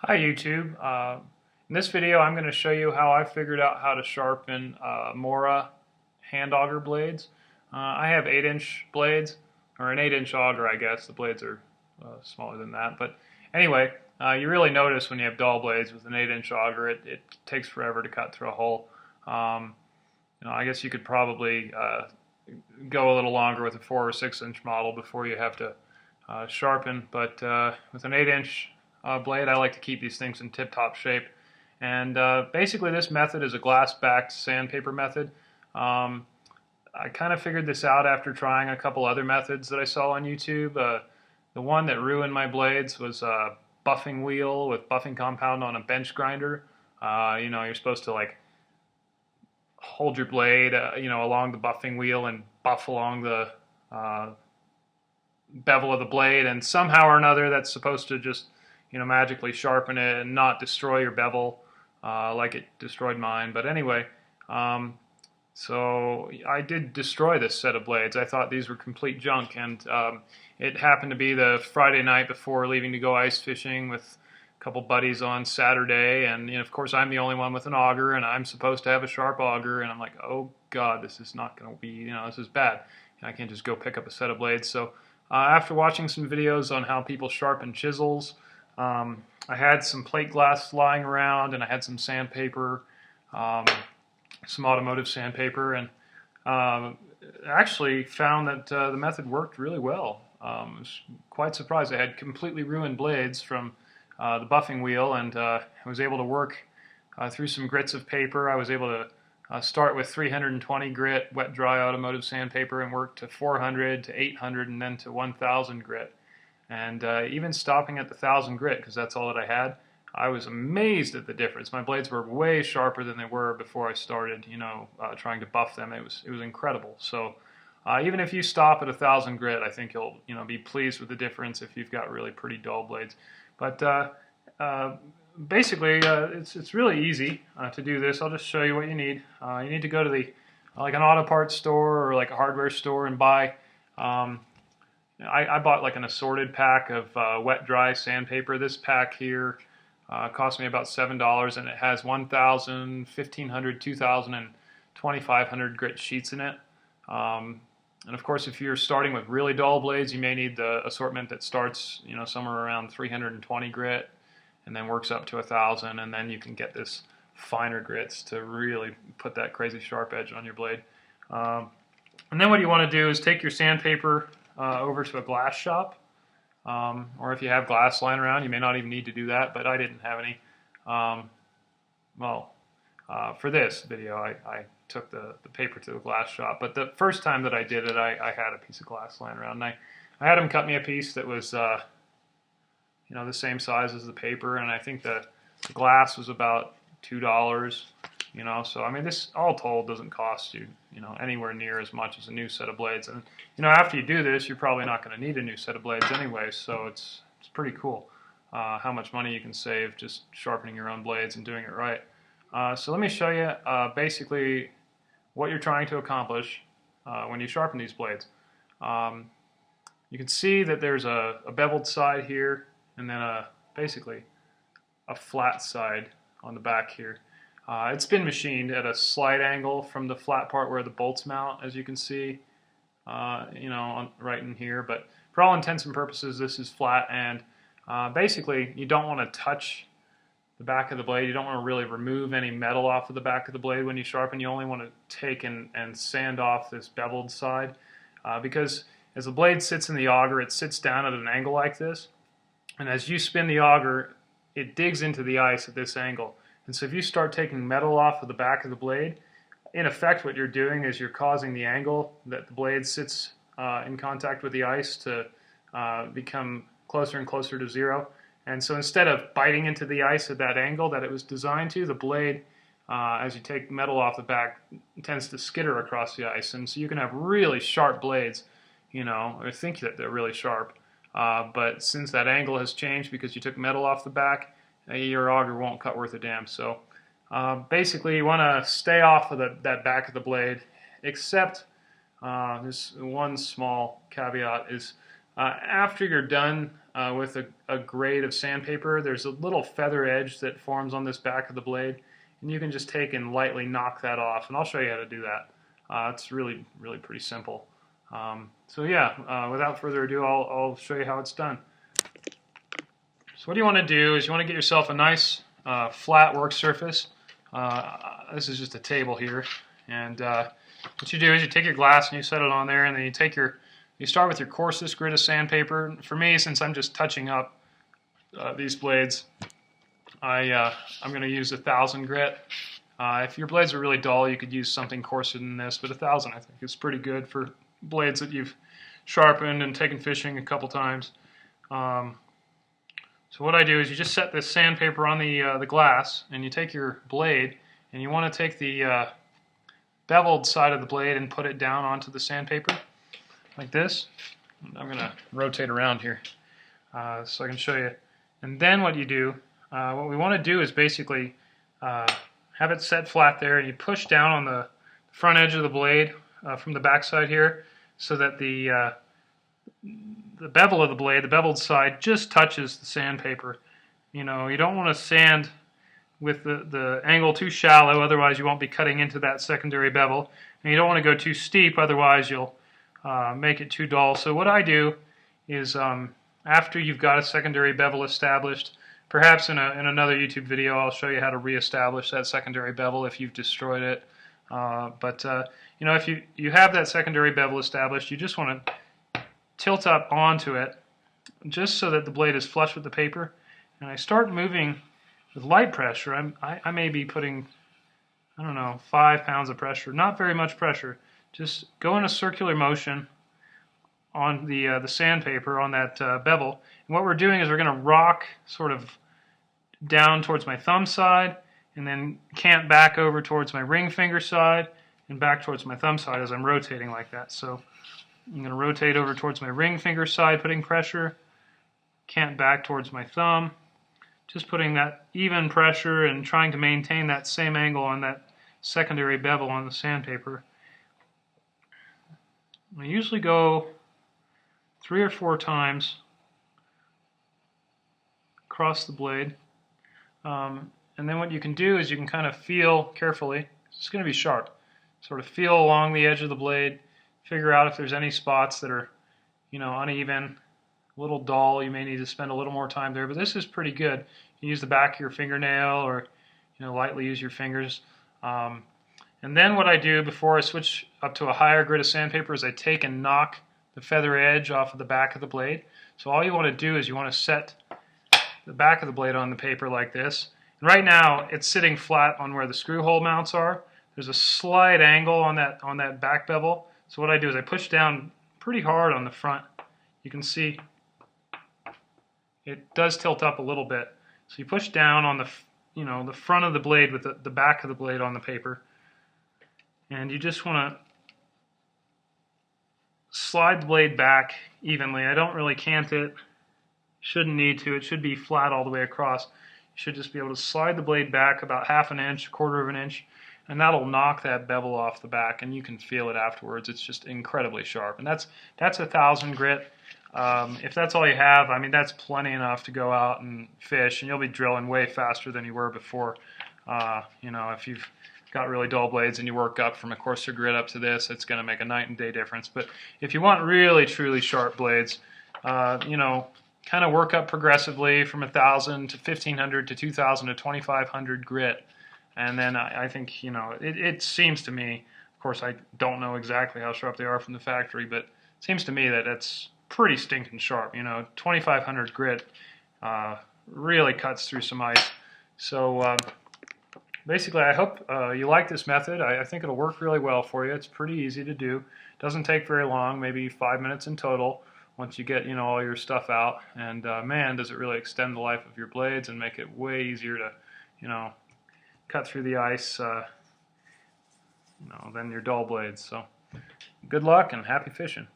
Hi YouTube. In this video I'm going to show you how I figured out how to sharpen Mora hand auger blades. I have 8-inch blades, or an 8-inch auger I guess. The blades are smaller than that. But anyway, you really notice when you have dull blades with an 8-inch auger it takes forever to cut through a hole. I guess you could probably go a little longer with a 4 or 6-inch model before you have to sharpen, but with an 8-inch blade I like to keep these things in tip-top shape. And basically this method is a glass-backed sandpaper method. I kind of figured this out after trying a couple other methods that I saw on YouTube. The one that ruined my blades was a buffing wheel with buffing compound on a bench grinder. You're supposed to like hold your blade along the buffing wheel and buff along the bevel of the blade, and somehow or another that's supposed to just magically sharpen it and not destroy your bevel like it destroyed mine. But anyway, so I did destroy this set of blades. I thought these were complete junk, and it happened to be the Friday night before leaving to go ice fishing with a couple buddies on Saturday, and of course I'm the only one with an auger, and I'm supposed to have a sharp auger, and I'm like, oh god, this is not going to be, this is bad. I can't just go pick up a set of blades. So after watching some videos on how people sharpen chisels, I had some plate glass lying around, and I had some sandpaper, some automotive sandpaper, and actually found that the method worked really well. I was quite surprised. I had completely ruined blades from the buffing wheel, and I was able to work through some grits of paper. I was able to start with 320 grit wet dry automotive sandpaper and work to 400 to 800 and then to 1000 grit. And even stopping at the 1000 grit, because that's all that I had, I was amazed at the difference. My blades were way sharper than they were before I started, trying to buff them. It was incredible. So even if you stop at 1000 grit, I think you'll be pleased with the difference if you've got really pretty dull blades. But basically, it's really easy to do this. I'll just show you what you need. You need to go to like an auto parts store or like a hardware store and buy. I bought like an assorted pack of wet dry sandpaper. This pack here cost me about $7, and it has 1,000, 1,500, 2,000, and 2,500 grit sheets in it. And of course, if you're starting with really dull blades, you may need the assortment that starts, somewhere around 320 grit, and then works up to 1,000, and then you can get this finer grits to really put that crazy sharp edge on your blade. And then what you want to do is take your sandpaper over to a glass shop, or if you have glass lying around, you may not even need to do that, but I didn't have any. For this video, I took the paper to the glass shop, but the first time that I did it, I had a piece of glass lying around, and I had them cut me a piece that was the same size as the paper, and I think the glass was about $2, so I mean, this all told doesn't cost you, anywhere near as much as a new set of blades. And after you do this, you're probably not going to need a new set of blades anyway, so it's pretty cool how much money you can save just sharpening your own blades and doing it right. So let me show you basically what you're trying to accomplish when you sharpen these blades. You can see that there's a beveled side here, and then basically a flat side on the back here. It's been machined at a slight angle from the flat part where the bolts mount, as you can see, right in here. But for all intents and purposes, this is flat, and basically you don't want to touch the back of the blade. You don't want to really remove any metal off of the back of the blade when you sharpen. You only want to take and sand off this beveled side, because as the blade sits in the auger, it sits down at an angle like this, and as you spin the auger, it digs into the ice at this angle. And so if you start taking metal off of the back of the blade, in effect what you're doing is you're causing the angle that the blade sits in contact with the ice to become closer and closer to zero. And so instead of biting into the ice at that angle that it was designed to, the blade, as you take metal off the back, tends to skitter across the ice. And so you can have really sharp blades, or think that they're really sharp. But since that angle has changed because you took metal off the back, your auger won't cut worth a damn. So basically you want to stay off of that back of the blade, except this one small caveat is After you're done with a grade of sandpaper, there's a little feather edge that forms on this back of the blade, and you can just take and lightly knock that off, and I'll show you how to do that. It's really pretty simple. So yeah, without further ado, I'll show you how it's done. So what you want to do is you want to get yourself a nice flat work surface. This is just a table here, and what you do is you take your glass and you set it on there, and then you start with your coarsest grit of sandpaper. For me, since I'm just touching up these blades, I'm going to use 1,000 grit. If your blades are really dull, you could use something coarser than this, but 1,000 I think is pretty good for blades that you've sharpened and taken fishing a couple times. So what I do is you just set this sandpaper on the glass, and you take your blade, and you want to take the beveled side of the blade and put it down onto the sandpaper, like this. I'm going to rotate around here so I can show you. And then what you do, what we want to do is basically have it set flat there, and you push down on the front edge of the blade from the back side here, so that the bevel of the blade, the beveled side, just touches the sandpaper. You know, you don't want to sand with the angle too shallow, otherwise you won't be cutting into that secondary bevel. And you don't want to go too steep, otherwise you'll make it too dull. So what I do is, after you've got a secondary bevel established, perhaps in another YouTube video I'll show you how to reestablish that secondary bevel if you've destroyed it. You know, if you have that secondary bevel established, you just want to tilt up onto it just so that the blade is flush with the paper. And I start moving with light pressure. I may be putting, I don't know, 5 pounds of pressure, not very much pressure. Just go in a circular motion on the sandpaper on that bevel. And what we're doing is we're going to rock sort of down towards my thumb side, and then cant back over towards my ring finger side, and back towards my thumb side as I'm rotating like that. So I'm going to rotate over towards my ring finger side, putting pressure, cant back towards my thumb, just putting that even pressure and trying to maintain that same angle on that secondary bevel on the sandpaper. I usually go 3 or 4 times across the blade. And then what you can do is you can kind of feel carefully. It's going to be sharp. Sort of feel along the edge of the blade, figure out if there's any spots that are, you know, uneven, a little dull. You may need to spend a little more time there, but this is pretty good. You use the back of your fingernail, or, you know, lightly use your fingers. And then what I do before I switch up to a higher grit of sandpaper is I take and knock the feather edge off of the back of the blade. So all you want to do is you want to set the back of the blade on the paper like this. And right now it's sitting flat on where the screw hole mounts are. There's a slight angle on that back bevel. So what I do is I push down pretty hard on the front. You can see it does tilt up a little bit. So you push down on the front of the blade with the back of the blade on the paper, and you just want to slide the blade back evenly. I don't really cant it. Shouldn't need to. It should be flat all the way across. You should just be able to slide the blade back about 1/2 inch, 1/4 inch, and that'll knock that bevel off the back, and you can feel it afterwards. It's just incredibly sharp, and that's 1,000 grit. If that's all you have, I mean, that's plenty enough to go out and fish, and you'll be drilling way faster than you were before. You know, if you've got really dull blades and you work up from a coarser grit up to this, it's going to make a night and day difference. But if you want really truly sharp blades, you know, kind of work up progressively from 1,000 to 1,500 to 2,000 to 2,500 grit. And then I think, you know, it seems to me, of course I don't know exactly how sharp they are from the factory, but it seems to me that it's pretty stinking sharp. You know, 2,500 grit really cuts through some ice. So basically I hope you like this method. I think it'll work really well for you. It's pretty easy to do. Doesn't take very long, maybe 5 minutes in total once you get, you know, all your stuff out. And man, does it really extend the life of your blades and make it way easier to, you know, cut through the ice, you know, than your dull blades. So good luck and happy fishing.